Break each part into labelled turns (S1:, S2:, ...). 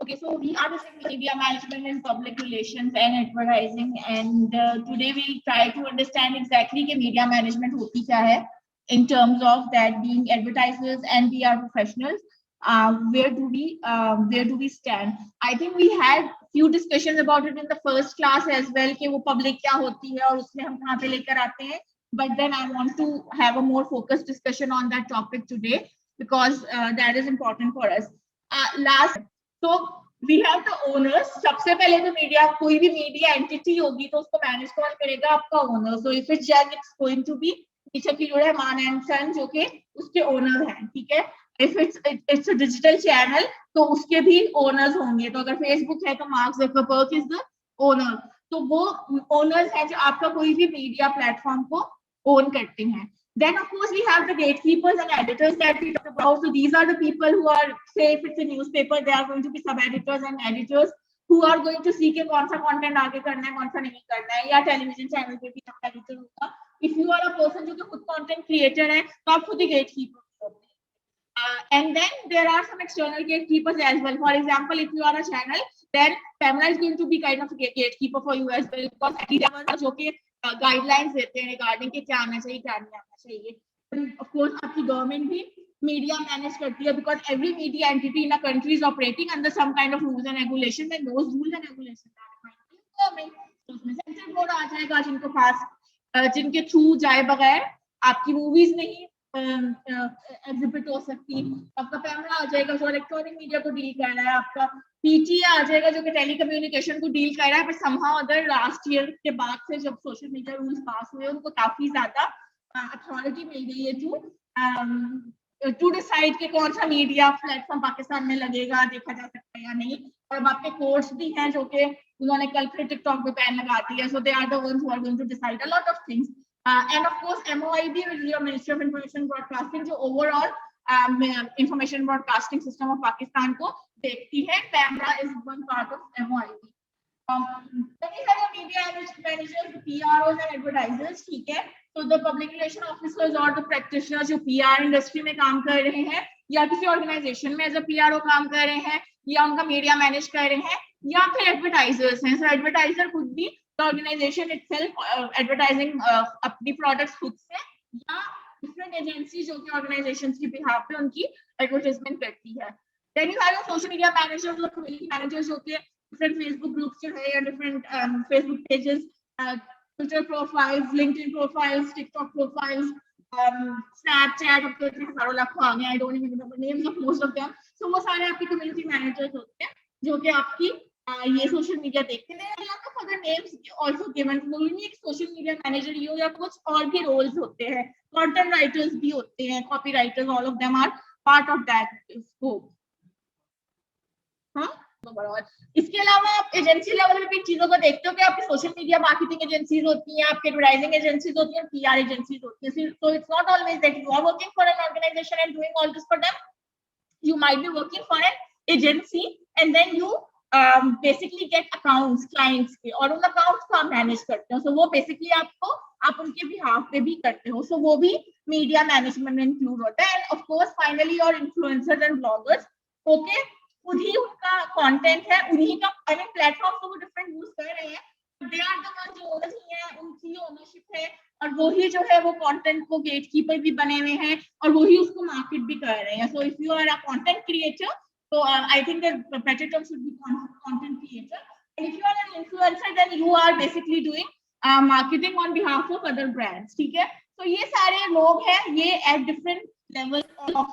S1: Okay, so we are discussing media management and public relations and advertising, and today we'll try to understand exactly कि media management होती क्या है in terms of that being advertisers and PR professionals. Where do we stand? I think we had few discussions about it in the first class as well कि वो public क्या होती है और उसमें हम कहाँ पे लेकर आते हैं. But then I want to have a more focused discussion on that topic today because that is important for us. Last, so we have the owners. सबसे पहले तो मीडिया कोई भी मीडिया एंटिटी होगी तो उसको मैनेज कौन करेगा? आपका owner. So if it's jug it's going to be नीचे की जो है मान एंड सन जो कि उसके ओनर हैं. ठीक है. If it's a digital channel तो उसके भी ओनर्स होंगे. तो अगर फेसबुक है तो mark Zuckerberg is the owner. तो वो ओनर्स हैं जो आपका कोई भी मीडिया प्लेटफॉर्म को ओन करते हैं. Then of course we have the gatekeepers and editors that we talked about. So these are the people who are, say if it's a newspaper, they are going to be sub editors and editors who are going to see कि कौन सा content आगे करना है कौन सा नहीं करना है. या टेलीविजन चैनल पे भी आप एडिटर होगा. If you are a person जो कि खुद content creator है तो आप खुद ही gatekeeper होते हैं. And then there are some external gatekeepers as well. For example, if you are a channel, then Pamela is going to be kind of a gatekeeper for you as well because जो कि guidelines देते हैं regarding कि क्या आना चाहिए क्या नहीं आना चाहिए. ऑफ कोर्स आपकी गवर्नमेंट भी मीडिया मैनेज करती है because every media entity in a country is operating under some kind of rules and regulation and those rules and regulation तो उसमें सेंसर बोर्ड आ जाएगा जिनको पास जिनके थ्रू जाए बगैर आपकी मूवीज नहीं एग्जिबिट हो सकती. आपका कैमरा आ जाएगा जो इलेक्ट्रॉनिक मीडिया को डील कर रहा है. आपका पीटीए आ जाएगा जो कि टेलीकम्युनिकेशन को समहाउ कर रहा है. पर समहाउ अगर लास्ट ईयर के बाद से जब सोशल मीडिया रूल्स पास हुए उनको काफी ज्यादा अथॉरिटी मिल गई है टू डिसाइड कि कौन सा मीडिया प्लेटफॉर्म पाकिस्तान में लगेगा देखा जा सकता है या नहीं. और अब आपके कोर्ट्स भी हैं जो कि उन्होंने कल फिर टिकटॉक पे बैन लगा दिया. So they are the ones who are going to decide a lot of things. And of course MOIB ministry of information broadcasting जो overall information broadcasting system of Pakistan को देखती है. Camera is one part of MOIB. Then we have the media managers, the PROs and advertisers. ठीक है. So the public relation officers और the practitioners जो PR industry में काम कर रहे हैं या किसी ऑर्गेनाइजेशन में एज अ PRO काम कर रहे हैं या उनका मीडिया मैनेज कर रहे हैं या फिर एडवर्टाइजर्स हैं. सो एडवर्टाइजर खुद भी the organization itself advertising अपनी प्रोडक्ट्स खुद से या डिफरेंट एजेंसी जो कि ऑर्गेनाइजेशंस की बिहाफ पे उनकी एडवर्टाइजमेंट करती है. Then you have your social media managers और community managers जो कि different Facebook groups जो है या different Facebook pages, Twitter profiles, LinkedIn profiles, TikTok profiles, Snapchat, अब तो इतने हजारों लाखों आ गए. I don't even remember names of most of them. So वो सारे आपके community managers होते हैं जो कि आपकी ये सोशल मीडिया देखते हैं. Further names also given. नहीं एक सोशल मीडिया मैनेजर ही हो या कुछ और भी रोल्स होते हैं. कंटेंट राइटर्स भी होते हैं, copy writers. All of them are part of that scope. इसके अलावा आप एजेंसी लेवल पे भी चीजों को देखते हो कि आपकी सोशल मीडिया मार्केटिंग एजेंसीज होती हैं, आपके एडवर्टाइजिंग एजेंसीज होती हैं, PR एजेंसीज होती हैं. So it's not always that you are working for an organisation and doing all this for them. You might be working for an agency and then you basically get accounts clients के और उन accounts को आप manage करते हो. So वो basically आप उनके behalf पे भी करते हो. So वो भी media management में include होता है. And of course finally your influencers and bloggers, okay, खुद ही उनका content है, उन्हीं का I mean platforms तो वो different use कर रहे हैं. They are the ones जो owners ही हैं, उनकी ownership है और वो ही जो है वो कंटेंट को गेटकीपर भी बने हुए हैं और वो ही उसको मार्केट भी कर रहे हैं. So if you are a content creator तो I think the better term should be content creator. And if you are an influencer then you are basically doing marketing on behalf of other brands. ठीक है. तो ये सारे लोग हैं, ये at different level of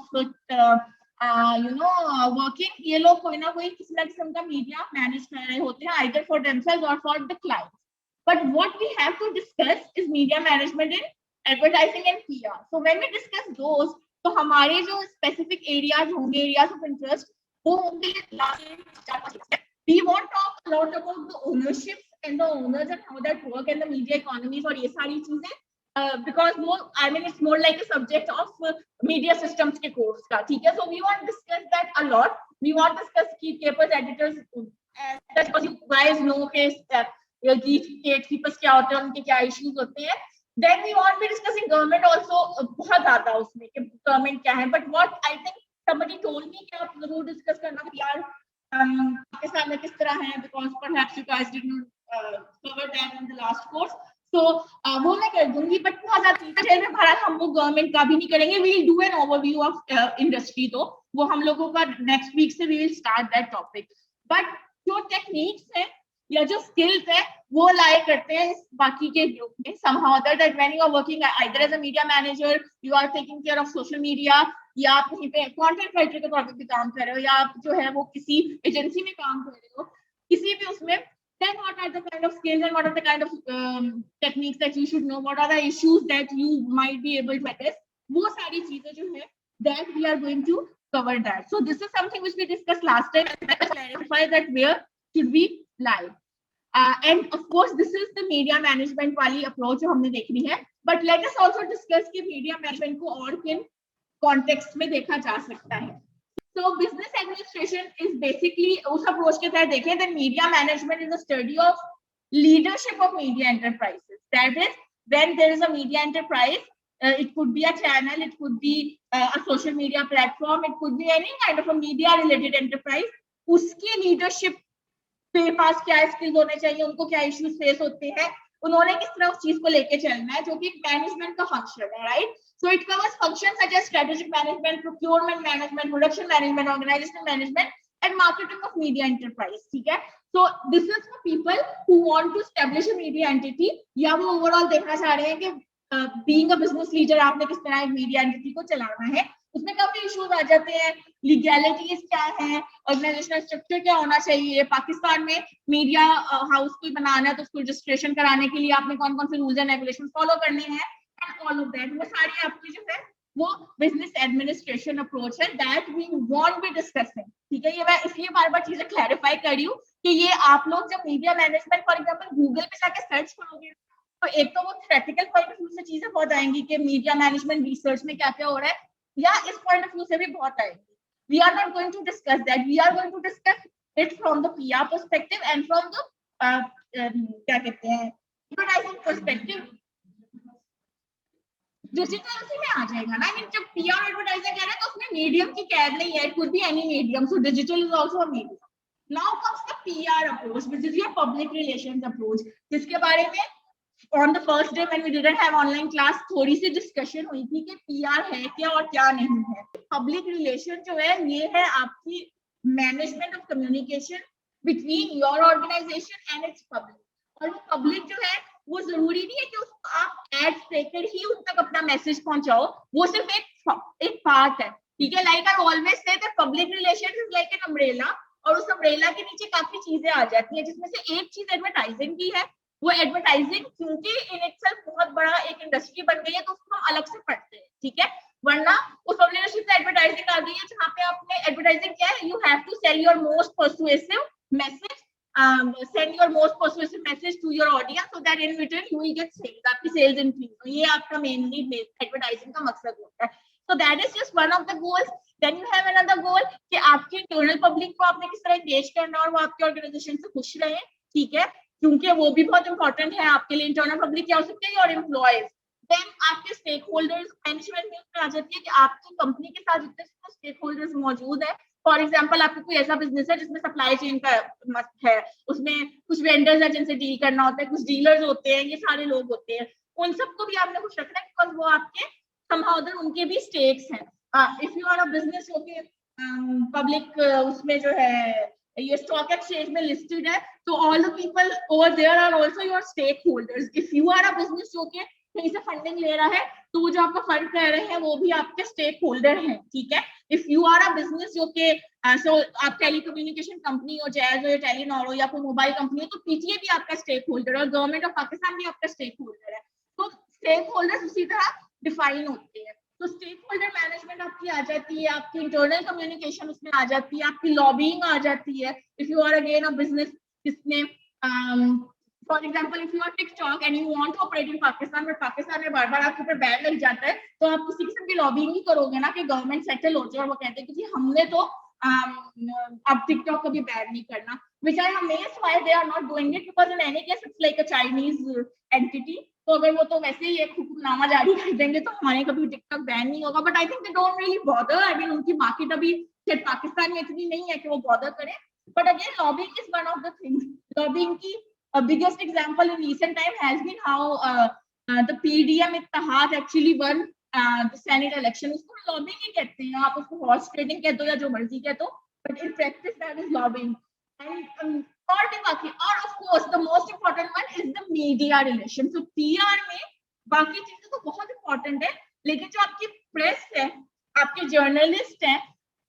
S1: working. ये लोग कोई ना कोई किसी ना किस्म का मीडिया मैनेज कर रहे होते हैं आइदर फॉर देमसेल्व्स और for the clients. But what we have to discuss is media management in advertising and PR. So when we discuss those, तो हमारे जो specific areas होंगे, areas of interest, वो होंगे we won't talk a lot about the ownership and the owners and how that work and the media economies और ये सारी चीजें because वो I mean it's more like a subject of media systems के course का. ठीक है. So we won't discuss that a lot. We won't discuss key capers, editors, because you guys know कि gatekeepers क्या होते हैं, उनके क्या इश्यूज होते हैं. Then we won't be discussing government also बहुत ज्यादा उसमें कि गवर्नमेंट क्या है. But what I think somebody told me कि आप जरूर डिस्कस करना कि यार पाकिस्तान में किस तरह है, because perhaps you guys did not cover that in the last course, तो वो मैं कर दूंगी, बट बहुत ज्यादा डिटेल में भरा हम वो गवर्नमेंट का भी नहीं करेंगे, we will do an overview of industry, तो वो हम लोगों का नेक्स्ट वीक से we will start that topic. But जो टेक्निक्स है या जो स्किल्स है वो लाए करते हैं इस बाकी के ग्रुप में, somehow other that when you are working either as a media manager, you are taking care of social media, या आप कहीं पे कंटेंट राइटर के तौर पे भी काम कर रहे हो, या आप जो है वो किसी एजेंसी में काम कर रहे हो, किसी भी उसमें, then what are the kind of skills and what are the kind of techniques that you should know, what are the issues that you might be able to address, वो सारी चीजें जो है that we are going to cover that. So this is something which we discussed last time, and clarify that where should we lie. And of course this is the media management वाली approach जो हमने देखनी है, but let us also discuss कि media management को और किन context में देखा जा सकता है. So business administration is basically उस approach के तहत देखें, then media management is a study of leadership of media enterprises. That is, when there is a media enterprise, it could be a channel, it could be a social media platform, it could be any kind of a media related enterprise, उसकी leadership पे पास क्या skills होने चाहिए, उनको क्या issues face होते हैं, उन्होंने किस तरह उस चीज को लेके चलना है, जो कि मैनेजमेंट का फंक्शन है, right. So it covers functions such as strategic management, procurement management, production management, organisational management and marketing of media enterprise. ठीक है, so this is for people who want to establish a media entity, या वो overall देखना चाह रहे हैं कि being a business leader आपने किस तरह एक मीडिया एंटिटी को चलाना है. उसमें काफी इश्यूज आ जाते हैं, लीगैलिटीज क्या है, ऑर्गेनाइजेशनल स्ट्रक्चर क्या होना चाहिए, पाकिस्तान में मीडिया हाउस कोई बनाना है तो उसको रजिस्ट्रेशन कराने के लिए आपने कौन कौन से रूल्स एंड रेगुलेशंस फॉलो करने हैं, एंड ऑल ऑफ दैट, वो सारी आपकी जो है वो बिजनेस एडमिनिस्ट्रेशन अप्रोच है that we want be discussing. ठीक है, ये मैं इसलिए बार बार चीजें क्लैरिफाई कर रही हूँ कि ये आप लोग जब media management for example Google पे जाके सर्च करोगे तो एक तो वो थ्योरेटिकल पॉइंट ऑफ व्यू से चीजें बहुत आएंगी कि मीडिया मैनेजमेंट रिसर्च में क्या क्या हो रहा है, या इस पॉइंट ऑफ व्यू से भी बहुत आएगी. We are not going to discuss that. We are going to discuss it from the PR perspective and from the क्या कहते हैं advertising perspective. डिजिटल उसी में आ जाएगा ना. जब PR एडवर्टाइजर कह रहे हैं तो उसमें मीडियम की कैद नहीं है, it could be any medium, so digital is also a medium. Now comes the PR approach, which is your public relations approach, जिसके बारे में on the first day when we didn't have online class थोड़ी सी discussion हुई थी कि PR है क्या और क्या नहीं है. पब्लिक रिलेशन जो है ये है आपकी management of communication between your organisation and its public. और वो पब्लिक जो है वो जरूरी नहीं है कि उसको आप एड्स देकर ही उन तक अपना मैसेज पहुंचाओ, वो सिर्फ एक पार्ट है. ठीक है, like I always say that public relation is like an umbrella, और उस अम्ब्रेला के नीचे काफी चीजें आ जाती हैं, जिसमें से एक चीज एडवर्टाइजिंग की है. वो एडवर्टाइजिंग क्योंकि इन इटसेल्फ बहुत बड़ा एक इंडस्ट्री बन गई है तो उसको हम अलग से पढ़ते हैं. ठीक है, वरना उस पब्लिसिटी से एडवर्टाइजिंग आ गई है जहाँ पे आपने एडवर्टाइजिंग क्या है, you have to sell your most persuasive message, send your most persuasive message to your audience so that in return you will get sales, आपकी sales increase. तो ये आपका मेनली एडवर्टाइजिंग का मकसद होता है. So that is just one of the goals. Then you have another goal कि आपकी इंटरनल पब्लिक को आपने किस तरह एंगेज करना और वो आपके ऑर्गेनाइजेशन से खुश रहे. ठीक है, क्योंकि वो भी बहुत इंपॉर्टेंट है आपके लिए. इंटरनल पब्लिक क्या हो सकते हैं, और एम्प्लॉयज. देन आपके स्टेक होल्डर्स मैनेजमेंट में आ जाती है कि आपकी कंपनी के साथ जितने स्टेक होल्डर्स मौजूद है, फॉर एग्जाम्पल आपको कोई ऐसा बिजनेस है जिसमें सप्लाई चेन का मस्त है, उसमें कुछ वेंडर्स है जिनसे डील करना होता है, कुछ डीलर्स होते हैं, ये सारे लोग होते हैं, उन सबको भी आपने कुछ रखना है बिकॉज वो आपके somehow उनके भी स्टेक्स हैं. If you are a business जो कि पब्लिक उसमें जो है ये स्टॉक एक्सचेंज में लिस्टेड है, तो all the people over there are also your stake holders. If you are a business जो कि कहीं से फंडिंग ले रहा है तो वो जो आपका फंड कर रहे हैं वो भी आपके स्टेक होल्डर हैं. ठीक है, if you are a business जो कि सो आप टेलीकम्युनिकेशन कंपनी हो, जैज हो, टेलीनॉर हो, या कोई मोबाइल कंपनी हो, तो पीटीए भी आपका स्टेक होल्डर है और गवर्नमेंट ऑफ पाकिस्तान भी आपका स्टेक होल्डर है. तो स्टेक होल्डर्स उसी तरह डिफाइन होते हैं. तो स्टेक होल्डर मैनेजमेंट आपकी आ जाती है, आपकी इंटरनल कम्युनिकेशन उसमें आ जाती है, आपकी लॉबिंग आ जाती है. If you are again a business जिसमें for example if you are TikTok and you want to operate in Pakistan, but Pakistan में बार बार आपके ऊपर बैन लग जाता है, तो आप किसी किस्म की लॉबिंग ही करोगे ना कि गवर्नमेंट सेटल हो जाए और वो कहते हैं कि हमने तो अब टिकटॉक को भी बैन नहीं करना, which I am amazed why they are not doing it, because in any case it's like a Chinese entity. तो अगर वो तो वैसे ही एक हुक्मनामा जारी कर देंगे तो हमारे कभी टिकटॉक बैन नहीं होगा. But I think they don't really bother. I mean उनकी मार्केट अभी पाकिस्तान में इतनी नहीं है कि वो बॉदर करें. But again, lobbying is one of the things. Lobbying की biggest example in recent time has been how the PDM Ittihad actually won the Senate election. उसको lobbying ही कहते हैं, आप उसको horse trading कह दो या जो मर्जी कह दो, but in practice that is lobbying. And और भी बाकी, और of course the most important one is the media relation. So PR में बाकी चीजें तो बहुत important है, लेकिन जो आपकी प्रेस है, आपके जर्नलिस्ट हैं,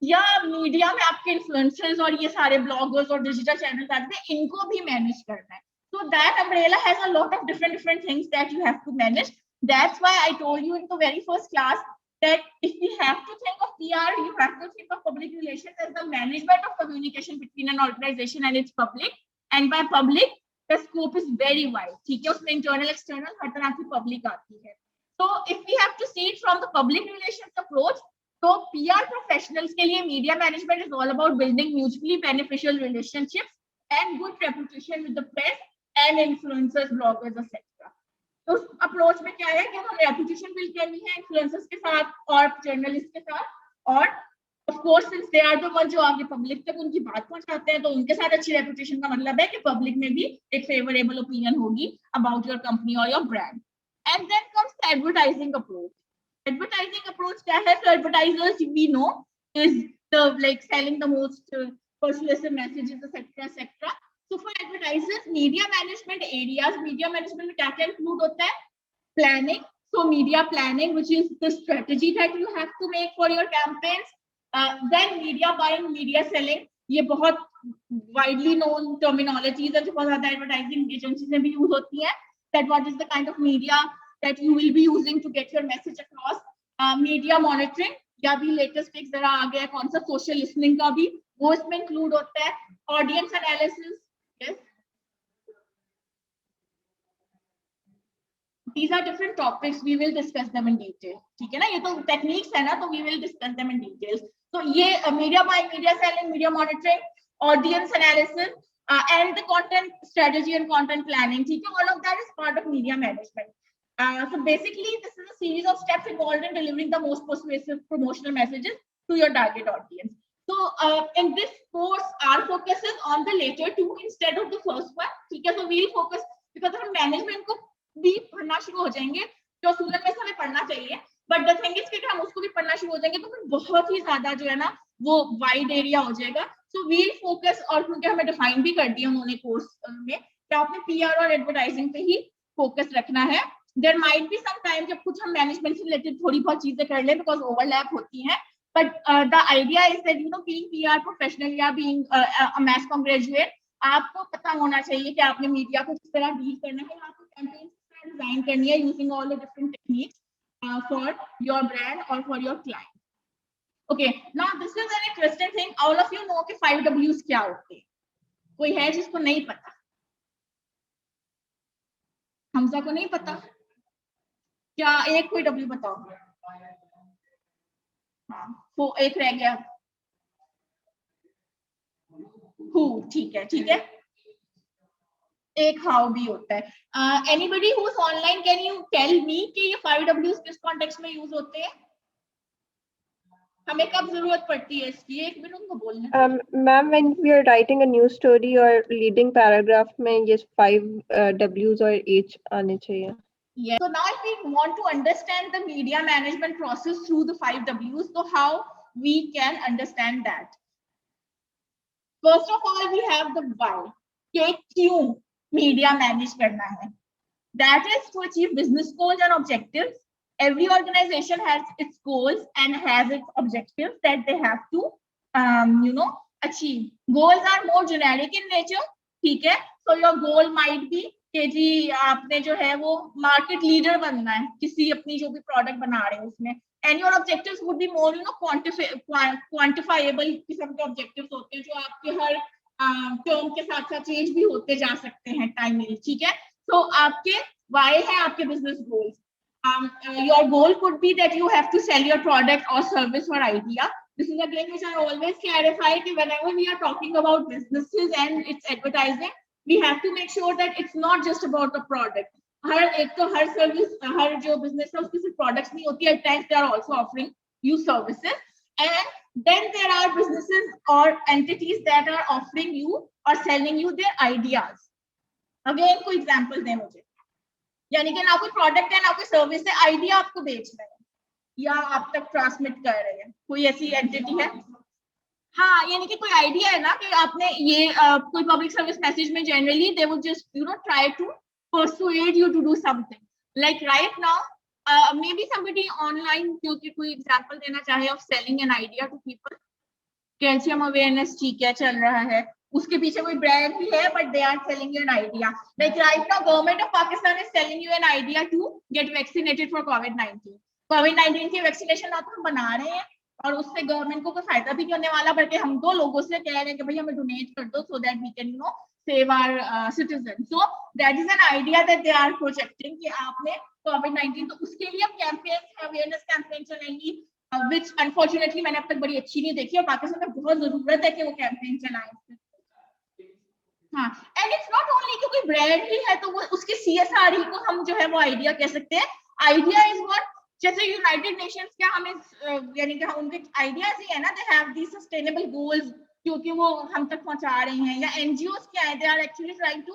S1: या मीडिया में आपके इन्फ्लुएंसर्स और ये सारे ब्लॉगर्स और डिजिटल चैनल्स आते हैं, इनको भी मैनेज करना है. So that umbrella has a lot of different things that you have to manage. That's why I told you in the very first class that if we have to think of PR, you have to think of public relations as the management of communication between an organization and its public. And by public, the scope is very wide. ठीक है, उसमें internal, external, हर तरह की public आती है. So if we have to see it from the public relations approach, तो PR professionals के लिए media management is all about building mutually beneficial relationships and good reputation with the press and influencers, bloggers, etc. तो उस approach में क्या है कि हम रेपुटेशन बिल्ड करनी है इन्फ्लुएंसर्स के साथ और जर्नलिस्ट के साथ, और of course since they are the one जो आगे पब्लिक तक उनकी बात पहुंचाते हैं, तो उनके साथ अच्छी रेपुटेशन का मतलब है कि पब्लिक में भी एक फेवरेबल ओपिनियन होगी अबाउट योर कंपनी और your brand. And then comes the advertising approach. Advertising approach क्या है? So advertisers we know is the like selling the most persuasive messages, etc. So for advertisers, media management areas, media management में क्या क्या include होता है? Planning. So media planning, which is the strategy that you have to make for your campaigns. Then media buying, media selling. ये बहुत widely known terminologies है जो बहुत ज़्यादा advertising agencies में भी use होती है. That what is the kind of media that you will be using to get your message across. Media monitoring, या भी latest एक जरा आ गया कौन सा social listening का भी, वो इसमें include होता है. Audience analysis, yes. These are different topics. We will discuss them in detail. ठीक है ना, ये तो techniques है ना, तो we will discuss them in details. So ये media buying, media selling, media monitoring, audience analysis, and the content strategy and content planning. ठीक है, all of that is part of media management. So basically, this is a series of steps involved in delivering the most persuasive promotional messages to your target audience. So in this course, our focus is on the later two instead of the first one. ठीक है, so we'll focus because हम management को भी पढ़ना शुरू हो जाएंगे, जो स्टूडेंट में हमें पढ़ना चाहिए. But the thing is कि हम उसको भी पढ़ना शुरू हो जाएंगे तो फिर बहुत ही ज्यादा जो है ना वो wide area हो जाएगा. So we'll focus, और क्योंकि हमें define भी कर दिया उन्होंने कोर्स में कि आपने PR और एडवर्टाइजिंग पे ही फोकस रखना है. There might be some time जब कुछ हम मैनेजमेंट से रिलेटेड थोड़ी बहुत चीजें कर लें because overlap होती हैं, but the idea is that you know being PR professional या being a mass comm graduate, आपको पता होना चाहिए कि आपने मीडिया को किस तरह डील करना है, आपको कैंपेन किस तरह डिजाइन करनी है using all the different techniques for your brand or for your client. Okay, now this is an interesting thing. All of you know कि 5 Ws क्या होते हैं? कोई है जिसको नहीं पता? हमजा को नहीं पता? क्या एक कोई W बताओ? हाँ, वो एक रह गया. Who, ठीक है, ठीक है. एक हाउ भी होता है. Anybody who's online, can you tell me कि ये 5 Ws किस कॉन्टेक्स्ट में यूज होते हैं? हमें कब जरूरत पड़ती है इसकी? एक मिनट को बोलना.
S2: Ma'am, when we are writing a news story or leading paragraph में ये 5 Ws और H आने चाहिए.
S1: Yes. So now if we want to understand the media management process through the 5 Ws, so how we can understand that? First of all, we have the why. कि क्यों media manage करना है? That is to achieve business goals and objectives. Every organization has its goals and has its objectives that they have to, achieve. Goals are more generic in nature. ठीक है? So your goal might be कि जी आपने जो है वो market leader बनना है किसी अपनी जो भी प्रोडक्ट बना रहे हैं उसमें. And your objectives would be more, quantifiable किस्म के objectives होते हैं जो आपके हर टर्म के साथ साथ चेंज भी होते जा सकते हैं टाइमली. ठीक है, तो आपके why है आपके business goals. Your goal could be that you have to sell your product or service or idea. This is again which I always clarify that whenever we are talking about businesses and its advertising, we have to make sure that it's not just about the product. हर एक तो हर service हर जो business है उसकी सिर्फ products नहीं होती है. At times they are also offering you services, and Then there are businesses or entities that are offering you or selling you their ideas. Again कोई एग्जांपल दें मुझे, यानी कि ना कोई प्रोडक्ट है ना कोई सर्विस है, आइडिया आपको बेच रहे हैं या आप तक ट्रांसमिट कर रहे हैं, कोई ऐसी एंटिटी है? हाँ, यानी कि कोई आइडिया है ना कि आपने ये कोई पब्लिक सर्विस मैसेज में generally they would just try to persuade you to do something. Like right now, maybe somebody online क्योंकि कोई एग्जांपल देना चाहे of selling an idea to people. Calcium awareness ठीक है चल रहा है, उसके पीछे कोई ब्रांड भी है, but they are selling you an idea. Like right now government of Pakistan is selling you an idea to get vaccinated for कोविड-19. कोविड-19 की वैक्सीनेशन आप हम बना रहे हैं और उससे गवर्नमेंट को कोई फायदा भी नहीं होने वाला, बल्कि हम दो लोगों से कह रहे हैं कि भाई हमें डोनेट कर दो so that we can save our citizens. So that is an idea that they are projecting कि आपने कोविड-19, तो उसके लिए अब कैंपेन अवेयरनेस कैंपेन चलेंगी, which unfortunately मैंने अब तक बड़ी अच्छी नहीं देखी और पाकिस्तान में बहुत जरूरत है कि वो कैंपेन चलाएं. हाँ, एंड इट्स नॉट ओनली कि कोई ब्रांड ही है तो वो उसके CSR ही को हम जो है वो आइडिया कह सकते हैं. आइडिया इज व्हाट, जैसे यूनाइटेड नेशंस क्या हमें यानी कि उनके आइडियाज ही है ना, they have the sustainable goals क्योंकि वो हम तक पहुंचा रही हैं, या एनजीओस क्या है, they are actually trying to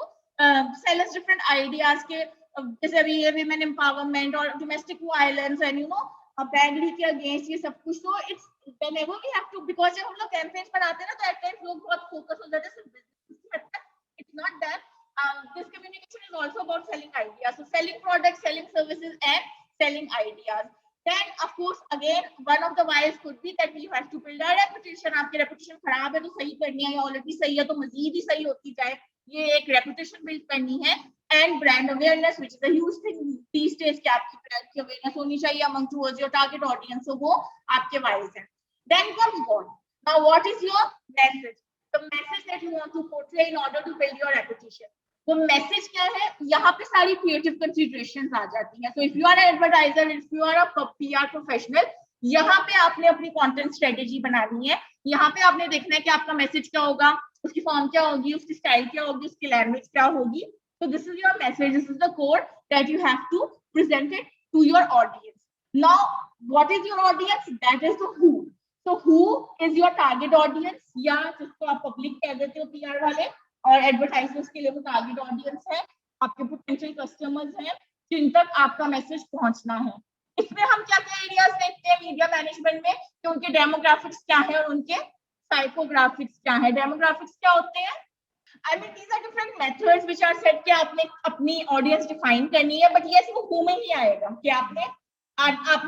S1: sell us different ideas के, जैसे अभी ये विमेन एम्पावरमेंट और डोमेस्टिक वायलेंस एंड बैगरी के अगेंस्ट ये सब कुछ. तो it's whenever we have to, because जब हम लोग कैंपेन्स बनाते हैं ना तो एट टाइम्स लोग बहुत फोकस हो जाते हैं सिर्फ. It's not that. This communication is also about selling ideas, so selling products, selling services and selling ideas. Then of course again one of the whys could be that you have to build a reputation. आपकी reputation खराब है तो सही करनी है, या already सही है तो मजीद ही सही होती जाए, ये एक reputation build करनी है. And brand awareness, which is a huge thing these days, कि आपकी brand की awareness होनी चाहिए among towards your target audience, so वो आपके whys हैं. Then comes what? Now what is your message? The message that you want to portray in order to build your reputation. वो message क्या है, यहाँ पे सारी क्रिएटिव कंसीडरेशंस आ जाती हैं. So if you are an advertiser, if you are a PR professional, यहाँ पे आपने अपनी कंटेंट स्ट्रेटेजी बनानी है. यहाँ पे आपने देखना है कि आपका मैसेज क्या होगा, उसकी फॉर्म क्या होगी, उसकी स्टाइल क्या होगी, उसकी लैंग्वेज क्या होगी. So this is your message, this is the core that you have to present it to your audience. Now what is your audience? That is the who. So who is your target audience, या जिसको आप public कह देते हो PR वाले, और advertisers के लिए वो टारगेट ऑडियंस है, आपके पोटेंशियल कस्टमर्स हैं जिन तक आपका मैसेज पहुंचना है. इसमें हम क्या क्या एरियाज देखते हैं मीडिया मैनेजमेंट में, कि उनके डेमोग्राफिक्स क्या है और उनके साइकोग्राफिक्स क्या है. डेमोग्राफिक्स क्या होते हैं? I mean these are different methods which are set कि आपने अपनी ऑडियंस डिफाइन करनी है, बट ये सिर्फ वो में ही आएगा कि आपने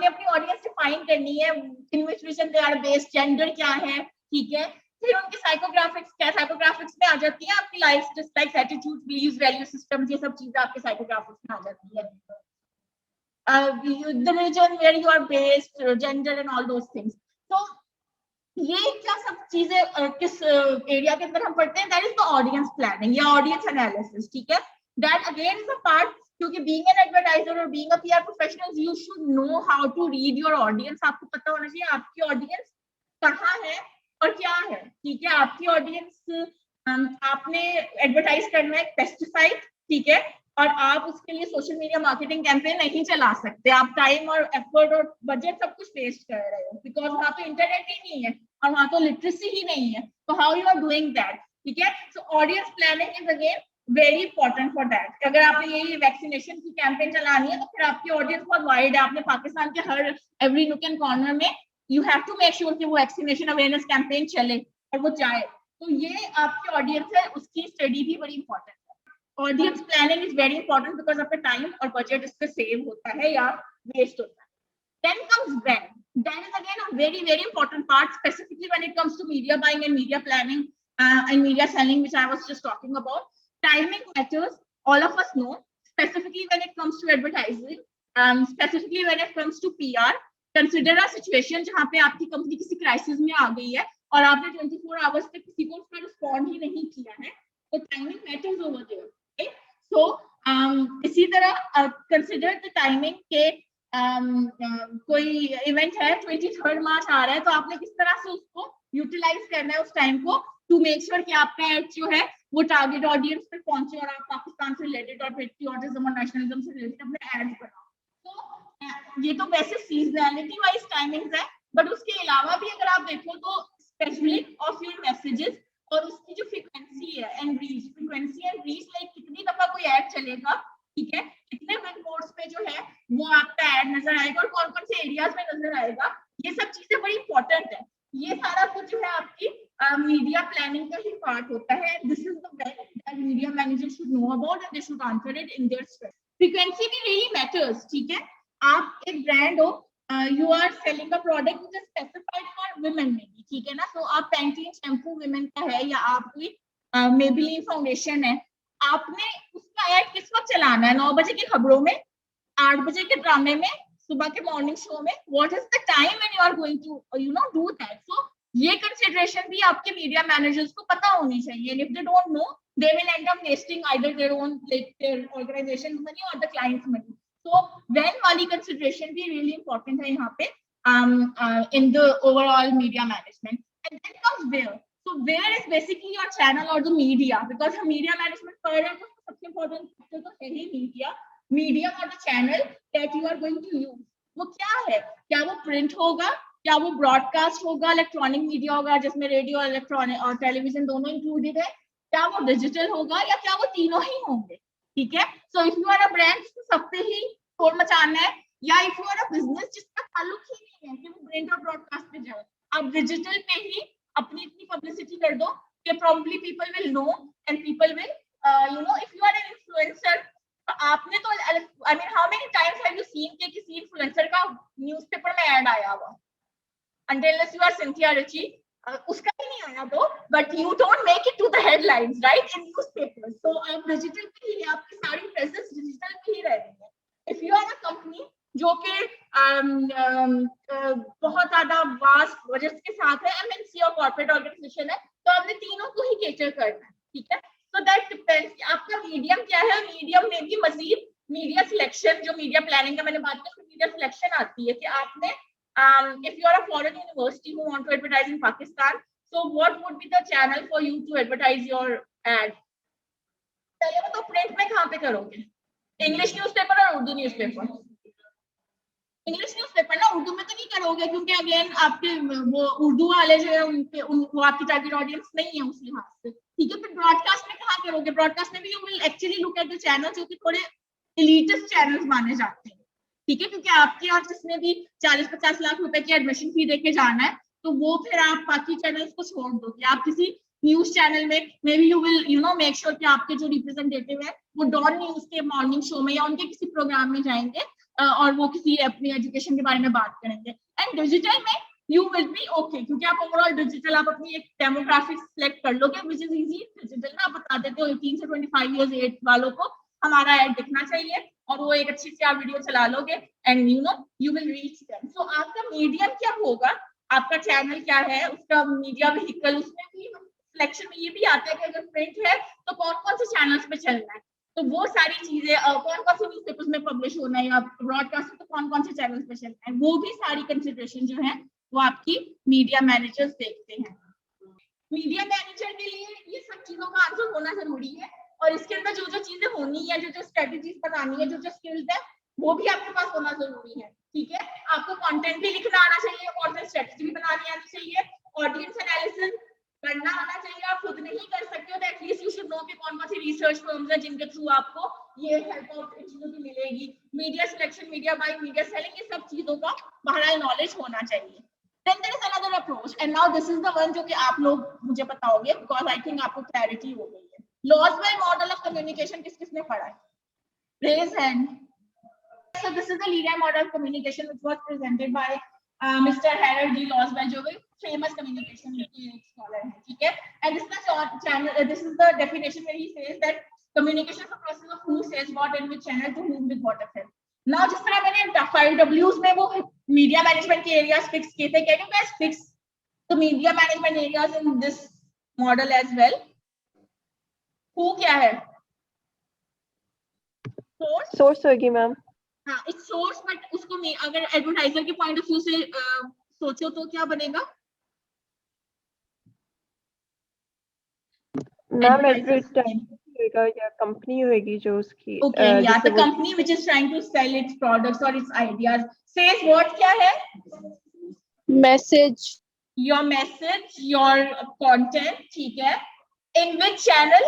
S1: अपनी ऑडियंस डिफाइन करनी है, in which vision they are based, gender क्या है, ठीक है. फिर उनके साइकोग्राफिक्स क्या, साइकोग्राफिक्स में आ जाती है आपकी life dislikes, attitude, believes, value systems, ये सब चीजें आपके साइकोग्राफिक्स में आ जाती है. the region where you are based, gender and all those things. So ये क्या सब चीजें किस एरिया के अंदर हम पढ़ते हैं, that is the audience planning या ऑडियंस एनालिसिस. ठीक है, that again is a part, क्योंकि बीइंग एन एडवर्टाइजर और being a PR professional you should know how to read your audience. आपको पता होना चाहिए आपकी ऑडियंस कहाँ है और क्या है. ठीक है, आपकी ऑडियंस आपने एडवर्टाइज करना है पेस्टिसाइड, ठीक है, और आप उसके लिए सोशल मीडिया मार्केटिंग कैंपेन नहीं चला सकते. आप टाइम और एफर्ट और बजट सब कुछ वेस्ट कर रहे हो, बिकॉज वहाँ पे इंटरनेट ही नहीं है और वहाँ तो लिटरेसी ही नहीं है. तो how you are doing that? ठीक है, so audience planning is again very important for that. अगर आपने यही वैक्सीनेशन की कैंपेन चलानी है तो फिर आपकी ऑडियंस बहुत वाइड है. आपने पाकिस्तान के हर एवरी नूक एंड कॉर्नर में you have to make sure कि वो वैक्सीनेशन अवेयरनेस कैंपेन चले और वो जाए. तो ये आपकी ऑडियंस है, उसकी स्टडी भी बड़ी इंपॉर्टेंट है. Audience planning is very important because आपका टाइम और बजट इससे सेव होता है या वेस्ट होता है. Then comes brand. Brand is again a very, very important part, specifically when it comes to media buying and media planning and media selling, which I was just talking about. Timing matters. All of us know, specifically when it comes to advertising, specifically when it comes to PR. Consider a situation जहाँ पे आपकी company किसी crisis में आ गई है और आपने 24 hours तक किसी को उसका रिस्पॉन्ड ही नहीं किया है, तो timing matters over there. So इसी तरह कंसिडर द टाइमिंग के कोई इवेंट है 23 मार्च आ रहा है, तो आपने किस तरह से उसको यूटिलाइज करना है उस टाइम को, टू मेक श्योर कि आपका एड जो है वो टारगेट ऑडियंस तक पहुंचे और आप पाकिस्तान से रिलेटेड और पेट्रियोटिज्म और नेशनलिज्म से रिलेटेड अपने एड्स बनाओ. तो ये तो वैसे सीजनैलिटी वाइज टाइमिंग्स है, बट उसके अलावा भी अगर आप देखो तो स्पेशली ऑफ योर मैसेजेस और उसकी जो फ्रीक्वेंसी है and reach, frequency and reach, like कितनी दफा कोई ऐड चलेगा, ठीक है, कितने बिलबोर्ड्स पे जो है वो आपका ऐड नजर आएगा और कौन कौन से एरियाज में नजर आएगा, ये सब चीजें बड़ी इंपॉर्टेंट है। ये सारा कुछ जो है आपकी मीडिया प्लानिंग का ही पार्ट होता है। This is the way that media manager should know about and they should answer it in their stress. Frequency भी रियली मैटर्स, ठीक है। आप एक ब्रांड हो, you are selling a product which is specified for women में भी, ठीक है ना। तो आप पेंटीन शैम्पू वुमेन का है या आप कोई मेबेलिन फाउंडेशन है, आपने उसका ऐड किस वक्त चलाना है? 9 बजे की खबरों में, 8 बजे के ड्रामे में, सुबह के मॉर्निंग शो में? What is the time when you are going to do that? So ये कंसिडरेशन भी आपके मीडिया मैनेजर्स को पता होनी चाहिए। And if they don't know, they will and up wasting either their own their organization money or the client's money. So when वाली consideration भी really important है यहाँ पे in the overall media management. And then comes where. So where is basically your channel or the media, because media management पर है तो सबसे important factor तो है ही media, medium or the channel that you are going to use. वो क्या है? क्या वो print होगा, क्या वो ब्रॉडकास्ट होगा, इलेक्ट्रॉनिक मीडिया होगा जिसमें रेडियो और इलेक्ट्रॉनिक और टेलीविजन दोनों इंक्लूडेड है, क्या वो डिजिटल होगा या क्या वो तीनों ही होंगे, ठीक है। So if you are a brand सब पे ही शोर मचाना है, या if you are a business जिसका ताल्लुक ही नहीं है कि वो प्रिंट और ब्रॉडकास्ट पे जाए, आप डिजिटल पे ही अपनी इतनी पब्लिसिटी कर दो कि probably people will know and people will if you are an influencer, आपने तो I mean how many times have you seen कि किसी इन्फ्लुएंसर का न्यूज़पेपर में ऐड आया हुआ? Unless you are Cynthia Ritchie, उसका ही नहीं आया तो, but you don't make it to the headlines, right, in newspapers. So आप डिजिटल पे ही, आपकी सारी प्रेजेंस डिजिटल पे ही रह रही है। If you are a company जो कि बहुत ज्यादा वास्ट बजट के साथ है, एमएनसी और कॉर्पोरेट ऑर्गेनाइजेशन है, तो आपने तीनों को ही कैटर करना है, ठीक है। So that depends आपका मीडियम क्या है। मीडियम में भी मजीद मीडिया सिलेक्शन, जो मीडिया प्लानिंग का मैंने बात की, मीडिया सिलेक्शन आती है कि आपने if you are a foreign university who want to advertise in Pakistan, so what would be the channel for you to advertise your ad? पहले तो प्रिंट में कहाँ पे करोगे? इंग्लिश न्यूज़पेपर और उर्दू न्यूज़पेपर। इंग्लिश न्यूज़पेपर ना उर्दू में तो नहीं करोगे, क्योंकि अगेन आपके वो उर्दू वाले जो है वो आपकी टारगेट ऑडियंस नहीं है उस लिहाज से, ठीक है। फिर ब्रॉडकास्ट में कहाँ करोगे? ब्रॉडकास्ट में भी you will actually look at the channel जो कि थोड़े एलिटिस्ट चैनल्स माने जाते हैं, ठीक है, क्योंकि आपके और जिसने भी 40-50 लाख रुपए की एडमिशन फी देके जाना है, तो वो फिर आप बाकी चैनल्स को छोड़ दो कि आप किसी न्यूज चैनल में may be you will make sure कि आपके जो रिप्रेजेंटेटिव है वो डॉन न्यूज के मॉर्निंग शो में या उनके किसी प्रोग्राम में जाएंगे और वो किसी अपनी एजुकेशन के बारे में बात करेंगे। एंड डिजिटल में यू विल बी ओके, क्योंकि आप ओवरऑल डिजिटल आप अपनी एक डेमोग्राफिक सिलेक्ट कर लोगे विच इज इजी। डिजिटल ना आप बता देते हो 18 से 25 इयर्स एज वालों को हमारा ऐड दिखना चाहिए, और वो एक अच्छी सी आप वीडियो चला लोगे and you will reach them. So आपका मीडियम क्या होगा, आपका चैनल क्या है, उसका मीडिया व्हीकल, उसमें भी सिलेक्शन में ये भी आता है कि अगर प्रिंट है तो कौन कौन से चैनल्स पे चलना है, तो वो सारी चीजें कौन कौन से न्यूज़पेपर्स में पब्लिश होना है या ब्रॉडकास्ट तो कौन कौन से चैनल्स पे चलना है, वो भी सारी कंसिडरेशन जो है वो आपकी मीडिया मैनेजर्स देखते हैं। मीडिया मैनेजर के लिए ये सब चीजों का आंसर होना जरूरी है, और इसके अंदर जो जो चीजें होनी है, जो जो स्ट्रेटेजीज बनानी है, जो जो स्किल्स है, वो भी आपके पास होना जरूरी है, ठीक है। आपको कंटेंट भी लिखना आना चाहिए, कंटेंट स्ट्रेटेजी भी बनानी आनी चाहिए, ऑडियंस एनालिसिस करना आना चाहिए। आप खुद नहीं कर सकते हो तो एटलीस्ट यू शुड नो कि कौन कौन सी रिसर्च फर्म्स है जिनके थ्रू आपको ये हेल्प आउट चीजों की मिलेगी। Media selection, media buying, media selling, ये सब चीजों का बहरहाल नॉलेज होना चाहिए। Then there is another approach, and now this is the one जो कि आप लोग मुझे बताओगे, because I think आपको clarity हो गई है। Loswell model of communication किस किसने पढ़ा है? Raise hand. So this is the Leader model of communication which was presented by Mr. Harold D. Loswell, जो भी famous communication scholar है, ठीक है। And this is the channel. This is the definition where he says that communication is a process of who says what and which channel to whom with what effect. Now जिस तरह मैंने 5Ws में वो media management के areas fix किए थे, can you guys fix the media management areas in this model as well? Who क्या है?
S2: सोर्स होगी मैम।
S1: हाँ, इट्स सोर्स, बट उसको अगर एडवर्टाइजर के पॉइंट ऑफ व्यू से सोचो तो क्या बनेगा
S2: मैम? एडवर्टाइजर या कंपनी होगी जो उसकी
S1: ओके या the company which is trying to sell its products और इट्स आइडियाज सेज व्हाट क्या है
S2: message,
S1: your message, your content, ठीक है, in which channel?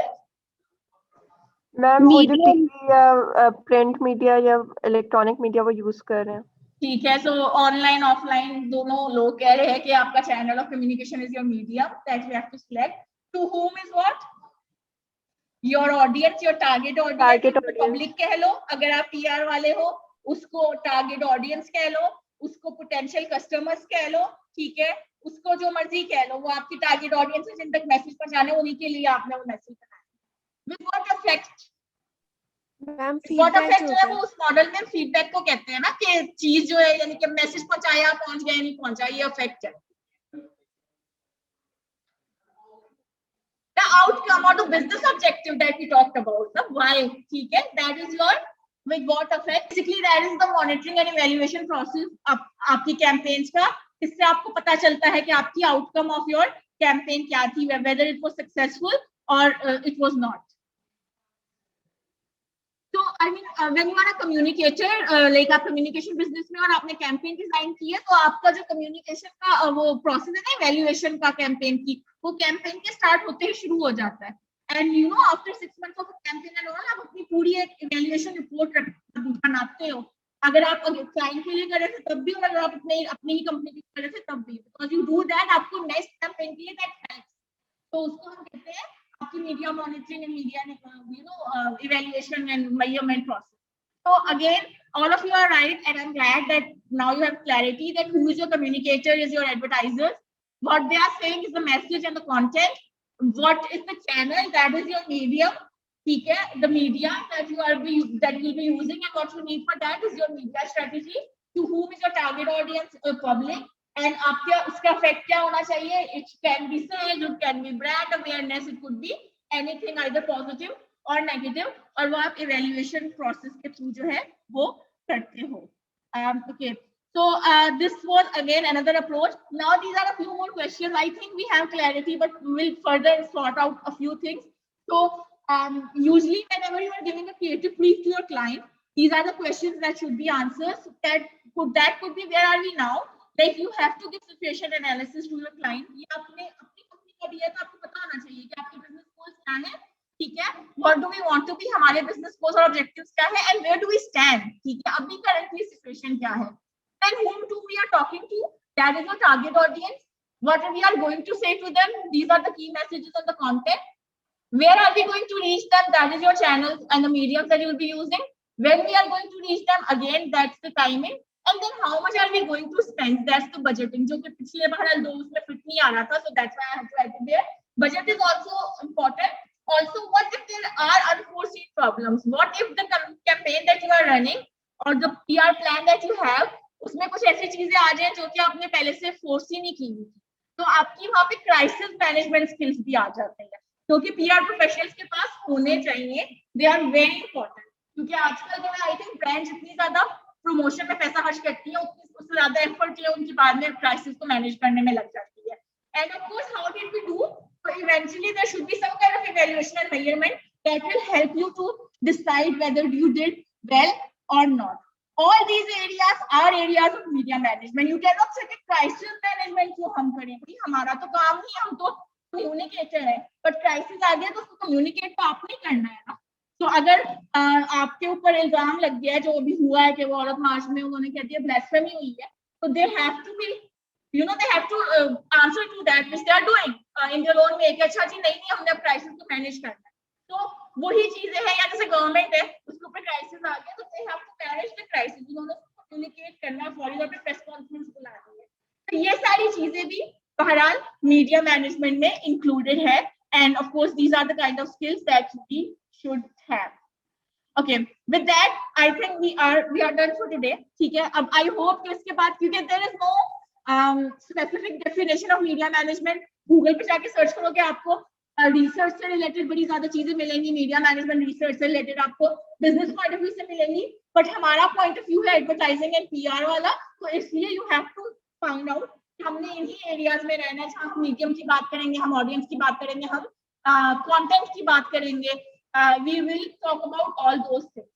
S2: मैम वो जो टीवी या प्रिंट मीडिया या इलेक्ट्रॉनिक मीडिया वो यूज कर रहे हैं।
S1: ठीक है, सो ऑनलाइन ऑफलाइन दोनों लोग कह रहे हैं कि आपका channel of communication is your medium that we have to select. To whom is what? Your audience, your target audience, public कह लो, अगर आप पीआर वाले हो उसको टारगेट ऑडियंस कह लो, उसको पोटेंशियल कस्टमर्स कह लो, ठीक है, उसको जो मर्जी कह लो, वो आपकी टारगेट ऑडियंस है जिन तक मैसेज पहुंचाने, उन्हीं के लिए आपने वो मैसेज बनाया। With what effect?
S2: Ma'am
S1: what effect जो है वो उस मॉडल में फीडबैक को कहते हैं ना, कि चीज जो है यानी कि मैसेज पहुंचाया, पहुंच गया नहीं पहुंचा, ये इफेक्ट है। The outcome or the business objective that we talked about, the why, ठीक है, that is your with what effect. Basically that is the monitoring and evaluation process आपकी campaigns का। इससे आपको पता चलता है कि आपकी outcome of your campaign क्या थी, whether it was successful or it was not. So I mean when you are a communicator, like आप communication business में और आपने campaign design की है, तो आपका जो communication का वो process है ना evaluation का campaign की, वो campaign के start होते ही शुरू हो जाता है। And you know after 6 months of a campaign and all, आप अपनी पूरी एक evaluation report बनाते हो। अगर आप client के लिए कर रहे थे तब भी, और अगर आप अपनी ही company के लिए कर रहे थे तब भी, because you do that, आपको next campaign के लिए that helps। तो उसको हम कहते हैं आपकी media monitoring and media evaluation and measurement process. So again, all of you are right, and I'm glad that now you have clarity that who is your communicator, is your advertisers. What they are saying is the message and the content. What is the channel? That is your medium. ठीक है, the media that you will be using, and what you need for that is your media strategy. To whom is your target audience, public, and आपका उसका effect क्या होना चाहिए? It can be sales, it can be brand awareness, it could be anything either positive or negative, और वो आप evaluation process के through जो है वो करते हो। Okay, so this was again another approach. Now these are a few more questions. I think we have clarity, but we'll further sort out a few things. So usually whenever you are giving a creative brief to your client, these are the questions that should be answers. That could be where are we now? Like you have to give situation analysis to your client. ये आपने अपनी company का दिया तो आपको पता होना चाहिए कि आपके बिजनेस गोल्स क्या है, ठीक है, what do we want to be, हमारे बिजनेस गोल्स और ऑब्जेक्टिव्स क्या है, and where do we stand, ठीक है, अभी करंटली सिचुएशन क्या है, and whom do we are talking to, that is your target audience, what we are going to say to them, these are the key messages on the content, where are we going to reach them, that is your channels and the mediums that you will be using, when we are going to reach them, again that's the timing, and then how much are we going to spend, that's the budgeting, जो कि पिछले बार दो उसमें fit नहीं आ रहा था, so that's why I have to add it there. Budget is also important. Also, what if there are unforeseen problems? What if the campaign that you are running or the PR plan that you have, उसमें कुछ ऐसी चीजें आ जाए जो कि आपने पहले से फोर्सी नहीं की थी, तो आपकी वहां पे क्राइसिस मैनेजमेंट स्किल्स भी आ जाते हैं, क्योंकि पीआर प्रोफेशनल्स के पास होने चाहिए, दे आर वेरी इंपॉर्टेंट, क्योंकि आजकल जो है आई थिंक ब्रांड जितनी ज्यादा प्रमोशन में पैसा खर्च करती है उससे ज्यादा एफर्ट जो उनकी बाद में क्राइसिस को मैनेज करने में लग जाती है। And of course how did we do, so eventually there should be some kind of evaluation and measurement that will help you to decide whether you did well or not. All these areas are areas of media management. You cannot say कि crisis management क्यों हम करें, भाई हमारा तो काम ही, हम तो कम्युनिकेटर है, बट क्राइसिस आ गया तो उसको कम्युनिकेट तो आपने ही करना है ना। तो अगर आपके ऊपर इल्जाम लग गया है, जो अभी हुआ है कि वो औरत मार्च में उन्होंने कह दिया ब्लास्फेमी हुई है, तो they have to be they have to answer to that which they are doing in their own way, कि अच्छा जी नहीं हमने अब क्राइसिस को मैनेज करना है, तो वही चीजें हैं, या जैसे गवर्नमेंट है उसके ऊपर क्राइसिस आ गया तो they have to manage the crisis, उन्होंने कम्युनिकेट करना, फौरी तौर पे प्रेस कॉन्फ्रेंस बुलानी है, तो ये सारी चीजें भी बहरहाल मीडिया मैनेजमेंट में इंक्लूडेड है, and of course these are the kind of skills that we should have. Okay, with that I think we are done for today, ठीक है। अब I hope कि इसके बाद, क्योंकि there is no specific definition of media management, Google पे जाके search करोगे आपको रिसर्च से रिलेटेड बड़ी ज्यादा चीजें मिलेंगी, मीडिया मैनेजमेंट रिसर्च से रिलेटेड आपको बिजनेस पॉइंट ऑफ व्यू से मिलेंगी, बट हमारा पॉइंट ऑफ व्यू है एडवर्टाइजिंग एंड पीआर वाला, तो इसलिए you have to find out कि हमने इन्हीं एरियाज में रहना है, हम मीडियम की बात करेंगे, हम ऑडियंस की बात करेंगे, हम कंटेंट की बात करेंगे, we will talk about all those things,